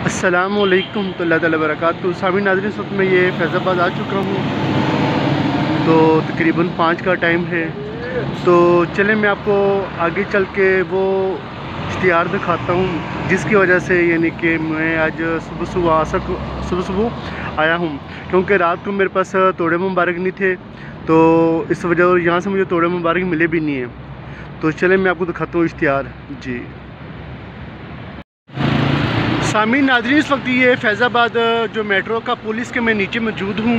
अस्सलामुअलैकुम तो अल्लाह ताला बरकातहू। सामीन नाज़रीन, इस वक्त मैं ये फैज़ाबाद आ चुका हूँ। तो तकरीबन 5 का टाइम है। तो चलें मैं आपको आगे चल के वो इश्तिहार दिखाता हूँ जिसकी वजह से यानी कि मैं आज सुबह सुबह आया हूँ, क्योंकि रात को मेरे पास तोड़े मुबारक नहीं थे। तो इस वजह यहाँ से मुझे तोड़े मुबारक मिले भी नहीं हैं। तो चलें मैं आपको दिखाता हूँ इश्तिहार जी। सामीन नाज़रीन, इस वक्त ये फैज़ाबाद जो मेट्रो का पुल इसके मैं नीचे मौजूद हूँ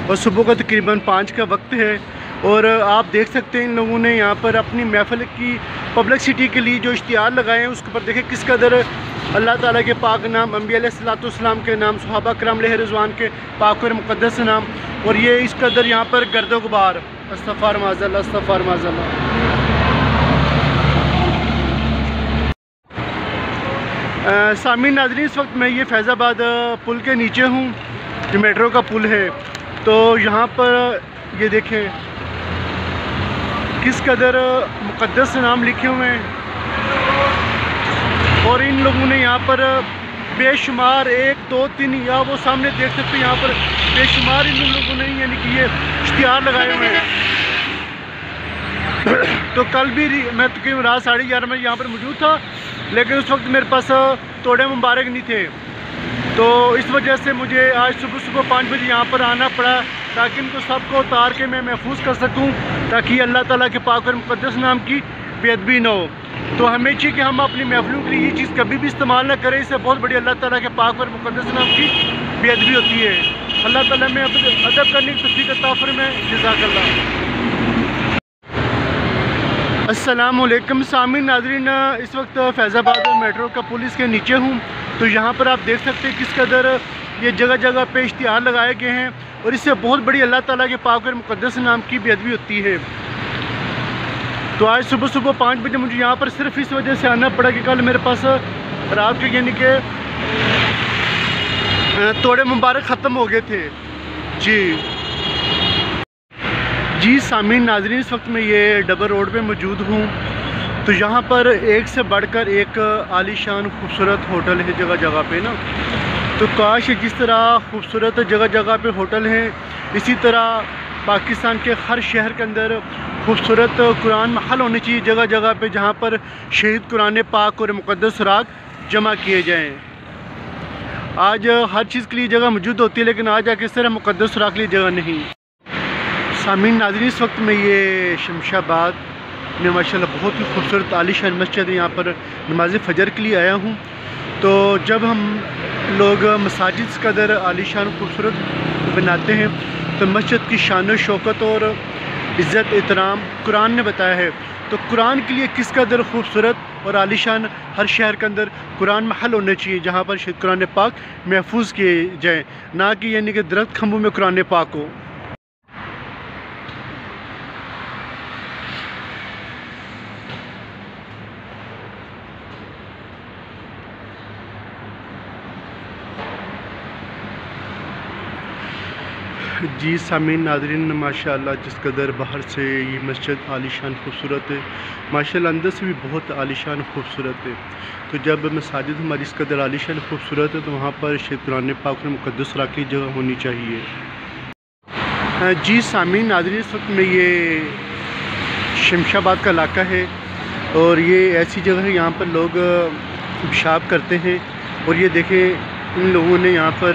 और सुबह का तकरीबन 5 का वक्त है। और आप देख सकते हैं इन लोगों ने यहाँ पर अपनी महफिल की पब्लिसिटी के लिए जो इश्तिहार लगाए हैं उसके ऊपर देखें किस कदर अल्लाह ताला के पाक नाम, अंबिया अलैहिस्सलाम के नाम, सहाबा किराम अलैहि रिज़वान के पाक और मुक़द्दस नाम, और ये इस कदर यहाँ पर गर्दो गुबार अस्तग़फ़ार माज़अल्लाह अस्तग़फ़ार माज़अल्लाह। सामीन नाज़रीन, इस वक्त मैं ये फैज़ाबाद पुल के नीचे हूँ जो मेट्रो का पुल है। तो यहाँ पर ये देखें किस कदर मुक़द्दस नाम लिखे हुए हैं, और इन लोगों ने यहाँ पर बेशुमार 1 2 3 या वो सामने देख सकते हैं यहाँ पर बेशुमार इन लोगों ने यानी कि ये इश्तिहार लगाए हुए हैं। तो कल भी मैं तकरीबन रात 11:30 में यहाँ पर मौजूद था, लेकिन उस वक्त मेरे पास तोड़े मुबारक नहीं थे। तो इस वजह से मुझे आज सुबह 5 बजे यहाँ पर आना पड़ा ताकि इनको सबको उतार के मैं महफूज कर सकूँ, ताकि अल्लाह ताला के पाक और मुक़द्दस नाम की बेअदबी न हो। तो हमें चाहिए कि हम अपनी महफिलों के लिए ये चीज़ कभी भी इस्तेमाल ना करें, इससे बहुत बड़ी अल्लाह ताला के पाक और मुक़द्दस नाम की बेअदबी होती है। अल्लाह ताला में अदब करने की तौफीक अता फरमाए। जज़ाकल्लाह। अस्सलामुअलैकुम सामीन नाज़रीन, इस वक्त फैज़ाबाद मेट्रो का पुल इसके नीचे हूँ। तो यहाँ पर आप देख सकते हैं किस कदर ये जगह जगह पे इश्तिहार लगाए गए हैं, और इससे बहुत बड़ी अल्लाह ताला के पाक और मुक़द्दस नाम की बेअदबी होती है। तो आज सुबह 5 बजे मुझे यहाँ पर सिर्फ इस वजह से आना पड़ा कि कल मेरे पास रात के यानी कि तोड़े मुबारक ख़त्म हो गए थे जी सामीन नाज़रीन, इस वक्त मैं ये डबल रोड पे मौजूद हूँ। तो यहाँ पर एक से बढ़कर एक आलीशान खूबसूरत होटल है जगह जगह पे ना। तो काश जिस तरह खूबसूरत जगह जगह पे होटल हैं, इसी तरह पाकिस्तान के हर शहर के अंदर खूबसूरत कुरान महल होने चाहिए जगह जगह पे, जहाँ पर शहीद कुरान पाक और मुक़द्दस सुराग जमा किए जाएँ। आज हर चीज़ के लिए जगह मौजूद होती है, लेकिन आज आके सिर्फ मुक़द्दस सुराग के लिए जगह नहीं। सामीन नाज़रीन, इस वक्त मैं ये शमशाबाद में माशाल्लाह बहुत ही खूबसूरत आलीशान मस्जिद है, यहाँ पर नमाज फ़जर के लिए आया हूँ। तो जब हम लोग मसाजिद से कदर आलीशान खूबसूरत बनाते हैं तो मस्जिद की शान व शौकत और इज़्ज़त एहतराम कुरान ने बताया है। तो कुरान के लिए किस कदर खूबसूरत और आलीशान हर शहर के अंदर कुरान महल होने चाहिए, जहाँ पर शहीद कुरान पाक महफूज किए जाएँ, ना कि यानी कि दरख्त खम्भों में कुरान पाक हो। जी सामीन नाज़रीन, माशाअल्लाह जिस कदर बाहर से ये मस्जिद आलीशान खूबसूरत है, माशाअल्लाह अंदर से भी बहुत आलीशान खूबसूरत है। तो जब मसाजिद हमारी इस कदर आलीशान खूबसूरत है तो वहाँ पर शहीद कुरान पाक और मुक़द्दस सुराग की जगह होनी चाहिए। जी सामीन नाज़रीन, इस वक्त में ये शमशाबाद का इलाका है, और ये ऐसी जगह है यहाँ पर लोग पेशाब करते हैं। और ये देखें इन लोगों ने यहाँ पर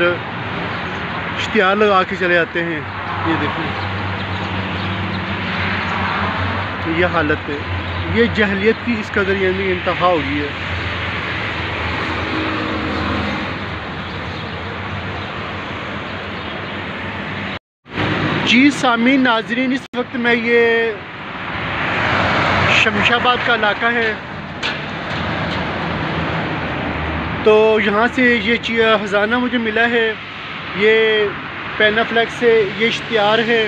इश्तिहार लगा के चले जाते हैं। ये देखें ये हालत है, ये जहलियत की इस कदर यानी इंतहा हो गई है। जी सामीन नाज़रीन, इस वक्त मैं ये शमशाबाद का इलाका है। तो यहाँ से ये ख़जाना मुझे मिला है, ये पेनाफ्लेक्स से ये इश्तिहार है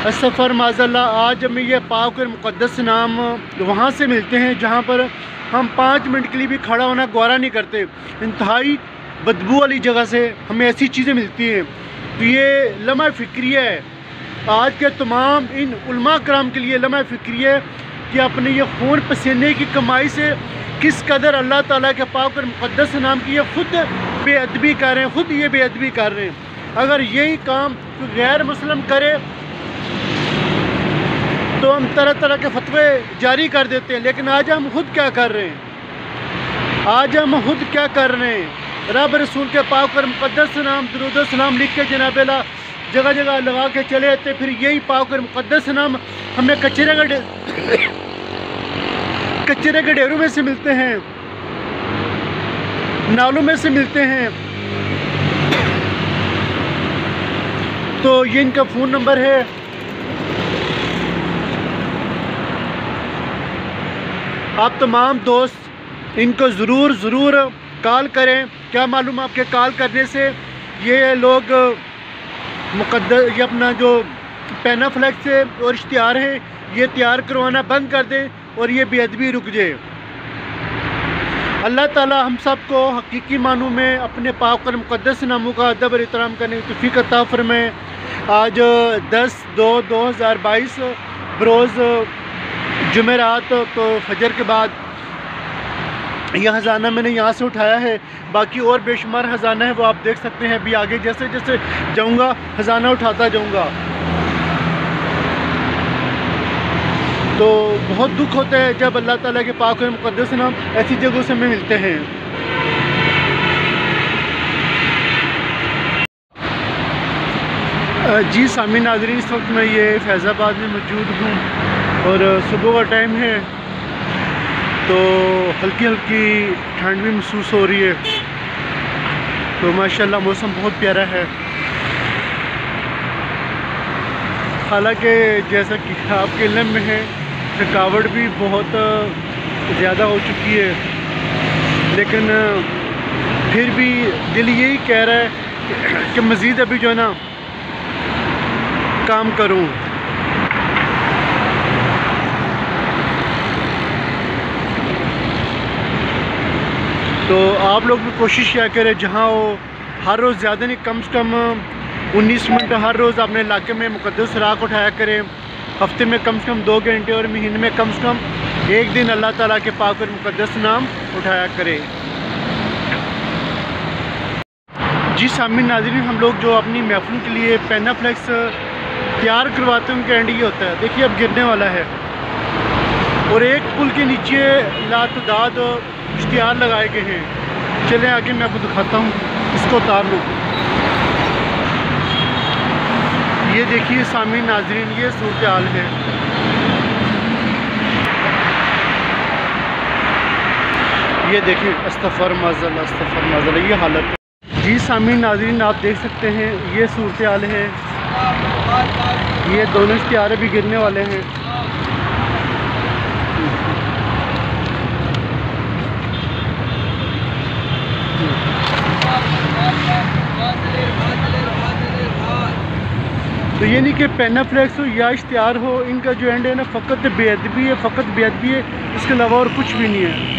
अस्तग़फ़ार माज़अल्लाह। आज हमें ये पाक और मुक़द्दस नाम वहाँ से मिलते हैं जहाँ पर हम 5 मिनट के लिए भी खड़ा होना गवारा नहीं करते। इंतहाई बदबू वाली जगह से हमें ऐसी चीज़ें मिलती हैं। तो ये लम्हा फ़िक्रिया है आज के तमाम इन उलमा कराम के लिए, लम्हा फ़िक्रिया है कि अपने ये खून पसीने की कमाई से किस कदर अल्लाह ताला के पाक और मुक़द्दस नाम की ये खुद बेअदबी कर रहे हैं, खुद ये बेअदबी कर रहे हैं। अगर यही काम गैर मुस्लिम करे तो हम तरह तरह के फतवे जारी कर देते हैं, लेकिन आज हम खुद क्या कर रहे हैं? आज हम खुद क्या कर रहे हैं? रब रसूल के पाक और मुक़द्दस नाम दुरूद सलाम लिख के जनाबेला जगह जगह लगा के चले आते, फिर यही पाक और मुक़द्दस नाम हमें कचरे के ढेरों में से मिलते हैं, नालों में से मिलते हैं। तो ये इनका फ़ोन नंबर है, आप तमाम दोस्त इनको ज़रूर कॉल करें। क्या मालूम आपके कॉल करने से ये लोग मुक़द्दस ये अपना जो पैनाफ्लेक्स है और इश्तिहार है ये तैयार करवाना बंद कर दें और ये बेअदबी रुक जाए। अल्लाह ताला हम सब को हकीकी मानों में अपने पाक और मुक़द्दस नामों का अदब और एहतराम करने की तौफ़ीक़ अता फरमाए। आज 10/2/2022 बरोज़ जुमेरात तो फजर के बाद यह ख़जाना मैंने यहाँ से उठाया है। बाकी और बेशुमार ख़जाना है वो आप देख सकते हैं। अभी आगे जैसे जैसे जाऊँगा ख़जाना उठाता जाऊँगा। तो बहुत दुख होता है जब अल्लाह ताला के पाक और मुक़द्दस नाम ऐसी जगहों से हमें मिलते हैं। जी सामीन नाज़रीन, इस वक्त मैं ये फैज़ाबाद में मौजूद हूँ और सुबह का टाइम है तो हल्की हल्की ठंड भी महसूस हो रही है। तो माशाल्लाह मौसम बहुत प्यारा है। हालांकि जैसा कि आपके इल्म में है थकावट भी बहुत ज़्यादा हो चुकी है, लेकिन फिर भी दिल यही कह रहा है कि मज़ीद अभी जो है ना काम करूं। तो आप लोग भी कोशिश क्या करें, जहाँ हो हर रोज़ ज़्यादा नहीं कम से कम 19 मिनट हर रोज़ अपने इलाके में मुक़द्दस राख उठाया करें। हफ्ते में कम से कम 2 घंटे और महीने में कम से कम 1 दिन अल्लाह ताला के पाक और मुक़द्दस नाम उठाया करें। जी सामीन नाज़रीन, हम लोग जो अपनी महफिल के लिए पैनाफ्लेक्स तैयार करवाते हैं उनका एंड ये होता है। देखिए अब गिरने वाला है और एक पुल के नीचे लातदाद इश्तिहार लगाए गए हैं। चले आगे मैं आपको दिखाता हूँ, इसको उतार लूँ। ये देखिए सामीन नाज़रीन, ये सूरत हाल है। ये देखिए अस्तग़फ़ुर माज़ल्लाह, ये हालत है। जी सामीन नाज़रीन, आप देख सकते हैं ये सूरत हाल है। ये दोनों इश्तिहार भी गिरने वाले हैं। तो ये नहीं कि पैनाफ्लेक्स हो या इश्तिहार हो, इनका जो एंड है ना फ़कत बेअदबी है, फ़कत बेअदबी है, इसके अलावा और कुछ भी नहीं है।